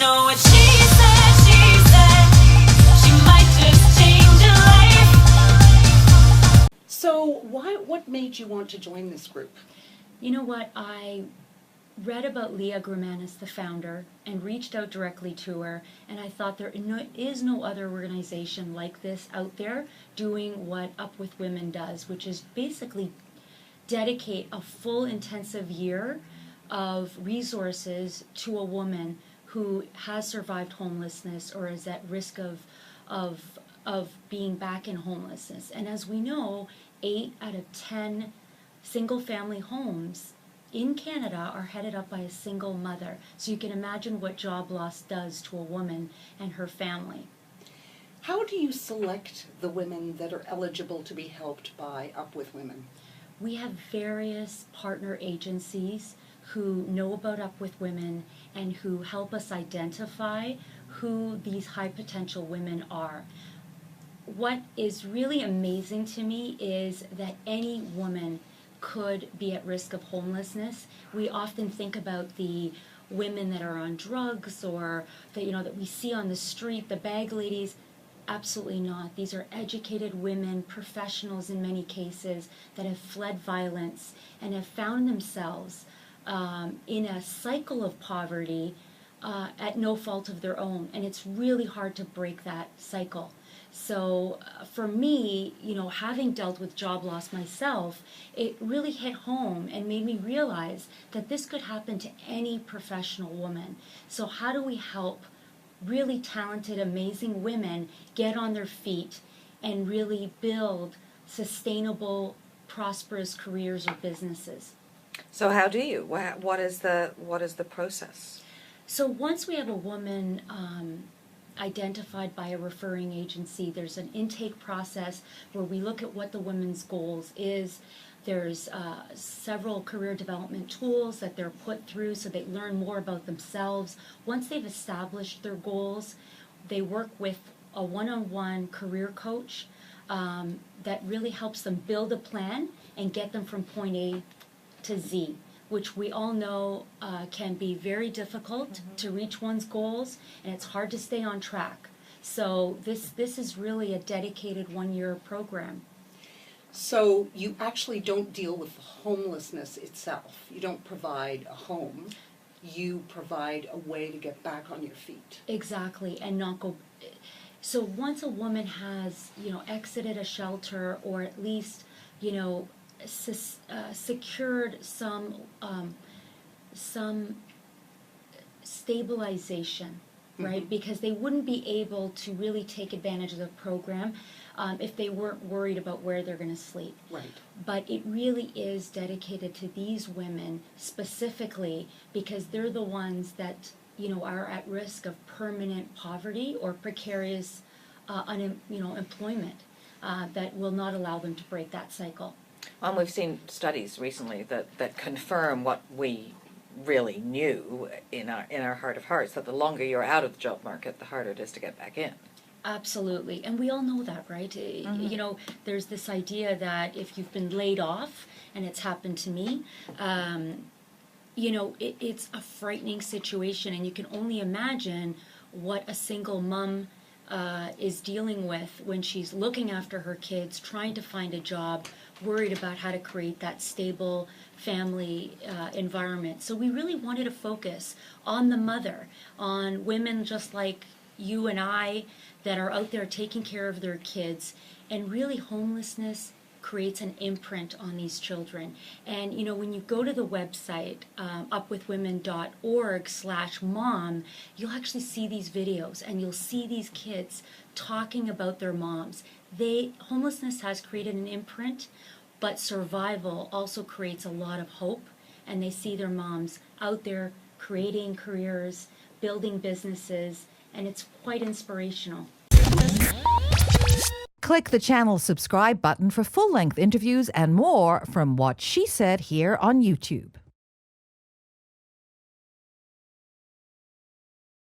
know what she said, she might just change your life. So what made you want to join this group? You know what, I read about Leah Gramanis, the founder, and reached out directly to her, and I thought there is no other organization like this out there doing what Up With Women does, which is basically dedicate a full intensive year of resources to a woman who has survived homelessness or is at risk of being back in homelessness. And as we know, 8 out of 10 single-family homes in Canada are headed up by a single mother. So you can imagine what job loss does to a woman and her family. How do you select the women that are eligible to be helped by Up With Women? We have various partner agencies who know about Up With Women and who help us identify who these high potential women are. What is really amazing to me is that any woman could be at risk of homelessness. We often think about the women that are on drugs or that we see on the street, the bag ladies. Absolutely not. These are educated women, professionals in many cases, that have fled violence and have found themselves in a cycle of poverty at no fault of their own. And it's really hard to break that cycle. So for me, having dealt with job loss myself, it really hit home and made me realize that this could happen to any professional woman. So how do we help really talented, amazing women get on their feet and really build sustainable, prosperous careers or businesses? So how do you? What is the process? So once we have a woman identified by a referring agency, there's an intake process where we look at what the woman's goals is. There's several career development tools that they're put through so they learn more about themselves. Once they've established their goals, they work with a one-on-one career coach that really helps them build a plan and get them from point A to Z, which we all know can be very difficult to reach one's goals, and it's hard to stay on track. So this is really a dedicated one-year program. So you actually don't deal with homelessness itself. You don't provide a home. You provide a way to get back on your feet. Exactly, and not go. So once a woman has, exited a shelter or at least, secured some stabilization, right? Because they wouldn't be able to really take advantage of the program if they weren't worried about where they're going to sleep. Right. But it really is dedicated to these women specifically because they're the ones that are at risk of permanent poverty or precarious employment that will not allow them to break that cycle. And we've seen studies recently that confirm what we really knew in our heart of hearts, that the longer you're out of the job market, the harder it is to get back in. Absolutely, and we all know that, right? There's this idea that if you've been laid off, and it's happened to me, it's a frightening situation, and you can only imagine what a single mom is dealing with when she's looking after her kids, trying to find a job, worried about how to create that stable family environment. So we really wanted to focus on the mother, on women just like you and I that are out there taking care of their kids, and really homelessness creates an imprint on these children. And when you go to the website upwithwomen.org/mom, you'll actually see these videos and you'll see these kids talking about their moms. Homelessness has created an imprint, but survival also creates a lot of hope, and they see their moms out there creating careers, building businesses, and it's quite inspirational. Click the channel subscribe button for full-length interviews and more from What She Said here on YouTube.